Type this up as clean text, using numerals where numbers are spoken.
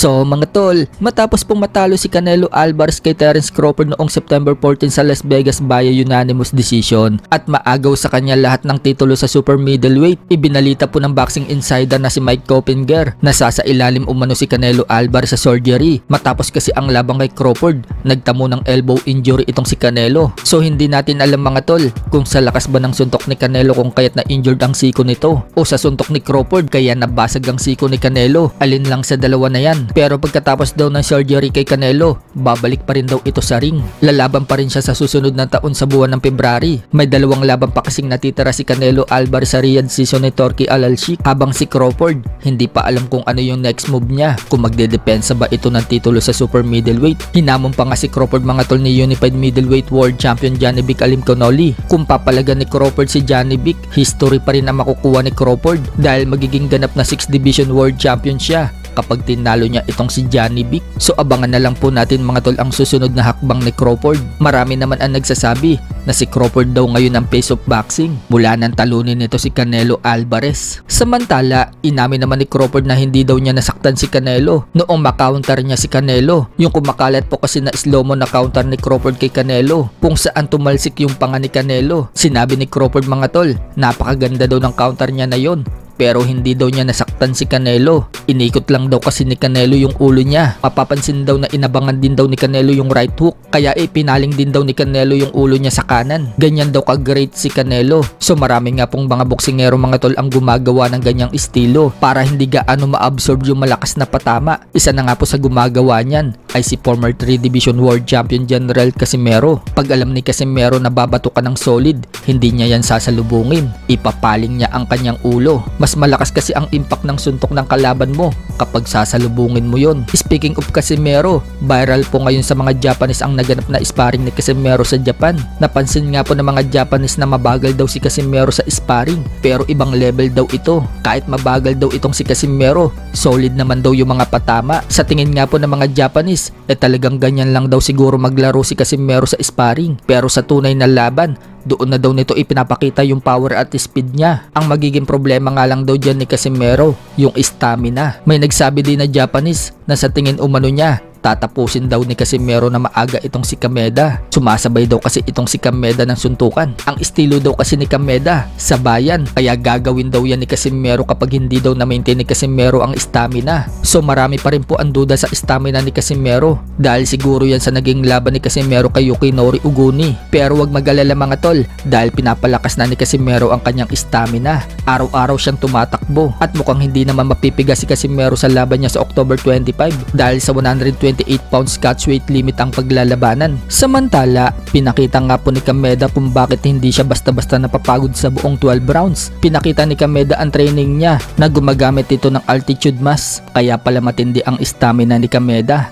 So mga tol, matapos pong matalo si Canelo Alvarez kay Terence Crawford noong September 14 sa Las Vegas via unanimous decision at maagaw sa kanya lahat ng titulo sa super middleweight, ibinalita po ng Boxing Insider na si Mike Coppinger na sasailalim umano si Canelo Alvarez sa surgery matapos kasi ang labang kay Crawford, nagtamo ng elbow injury itong si Canelo. So hindi natin alam mga tol kung sa lakas ba ng suntok ni Canelo kung kaya't na injured ang siko nito o sa suntok ni Crawford kaya nabasag ang siko ni Canelo, alin lang sa dalawa na yan. Pero pagkatapos daw ng surgery kay Canelo, babalik pa rin daw ito sa ring. Lalaban pa rin siya sa susunod na taon sa buwan ng February. May dalawang laban pa kasing natitira si Canelo Alvarez sa Riyadh season ni Turki Al-Sheikh, habang si Crawford hindi pa alam kung ano yung next move niya, kung magdedepensa ba ito ng titulo sa super middleweight. Hinamon pa nga si Crawford mga tol ni Unified Middleweight World Champion Janibek Alimkhanuly. Kung papalagan ni Crawford si Janibek, history pa rin ang makukuha ni Crawford dahil magiging ganap na 6th Division World Champion siya kapag tinalo niya itong si Janibek. So abangan na lang po natin mga tol ang susunod na hakbang ni Crawford. Marami naman ang nagsasabi na si Crawford daw ngayon ang face of boxing mula nang talunin nito si Canelo Alvarez. Samantala, inamin naman ni Crawford na hindi daw niya nasaktan si Canelo noong makounter niya si Canelo. Yung kumakalat po kasi na slow-mo na counter ni Crawford kay Canelo kung saan tumalsik yung panga ni Canelo. Sinabi ni Crawford mga tol, napakaganda daw ng counter niya na yon. Pero hindi daw niya nasaktan si Canelo. Inikot lang daw kasi ni Canelo yung ulo niya. Mapapansin daw na inabangan din daw ni Canelo yung right hook. Kaya pinaling din daw ni Canelo yung ulo niya sa kanan. Ganyan daw ka-great si Canelo. So marami nga pong mga boksingero mga tol ang gumagawa ng ganyang estilo para hindi gaano ma-absorb yung malakas na patama. Isa na nga po sa gumagawa niyan ay si former 3 Division World Champion General Casimero. Pag alam ni Casimero na babato ka ng solid, hindi niya yan sasalubungin. Ipapaling niya ang kanyang ulo. Mas malakas kasi ang impact ng suntok ng kalaban mo kapag sasalubungin mo yon. Speaking of Casimero, viral po ngayon sa mga Japanese ang naganap na sparring ni Casimero sa Japan. Napansin nga po ng mga Japanese na mabagal daw si Casimero sa sparring, pero ibang level daw ito. Kahit mabagal daw itong si Casimero, solid naman daw yung mga patama. Sa tingin nga po ng mga Japanese, talagang ganyan lang daw siguro maglaro si Casimero sa sparring. Pero sa tunay na laban, doon na daw nito ipinapakita yung power at speed niya. Ang magiging problema nga lang daw dyan ni Casimero, yung stamina. May nagsabi din na Japanese na sa tingin umano niya, tatapusin daw ni Casimero na maaga itong si Kameda. Sumasabay daw kasi itong si Kameda ng suntukan. Ang estilo daw kasi ni Kameda, sabayan. Kaya gagawin daw yan ni Casimero kapag hindi daw na-maintain ni Casimero ang stamina. So marami pa rin po ang duda sa stamina ni Casimero dahil siguro yan sa naging laban ni Casimero kay Yukinori Uguni. Pero wag mag-alala mga tol dahil pinapalakas na ni Casimero ang kanyang stamina. Araw-araw siyang tumatakbo at mukhang hindi naman mapipigas si Casimero sa laban niya sa October 25 dahil sa 128 pounds catch weight limit ang paglalabanan. Samantala, pinakita nga po ni Kameda kung bakit hindi siya basta-basta napapagod sa buong 12 rounds. Pinakita ni Kameda ang training niya na gumagamit ito ng altitude mask, kaya pala matindi ang stamina ni Kameda.